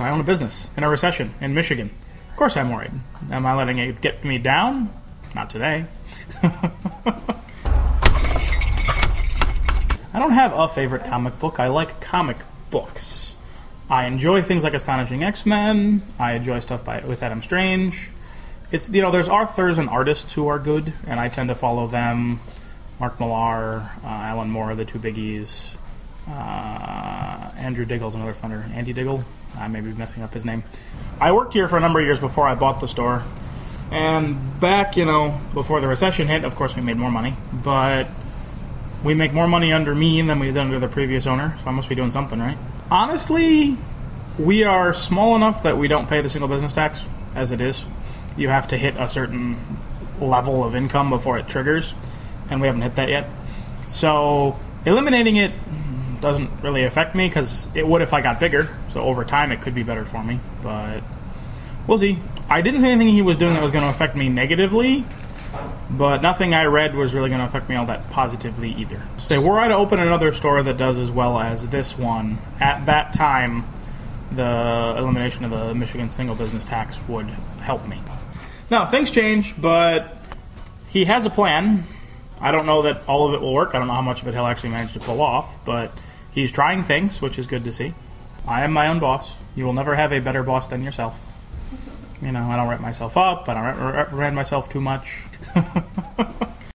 I own a business in a recession in Michigan. Of course I'm worried. Am I letting it get me down? Not today. I don't have a favorite comic book. I like comic books. I enjoy things like Astonishing X-Men. I enjoy stuff with Adam Strange. It's, you know, there's authors and artists who are good, and I tend to follow them. Mark Millar, Alan Moore, the two biggies. Andrew Diggle's another funner. Andy Diggle? I may be messing up his name. I worked here for a number of years before I bought the store. And back, you know, before the recession hit, of course we made more money. But we make more money under me than we did under the previous owner, so I must be doing something right. Honestly, we are small enough that we don't pay the single business tax as it is. You have to hit a certain level of income before it triggers, and we haven't hit that yet. So eliminating it doesn't really affect me, because it would if I got bigger. So over time it could be better for me, but we'll see. I didn't see anything he was doing that was going to affect me negatively, but nothing I read was really going to affect me all that positively either. So were I to open another store that does as well as this one, at that time the elimination of the Michigan single business tax would help me. Now, things change, but he has a plan. I don't know that all of it will work. I don't know how much of it he'll actually manage to pull off, but he's trying things, which is good to see. I am my own boss. You will never have a better boss than yourself. You know, I don't write myself up. I don't reprimand myself too much.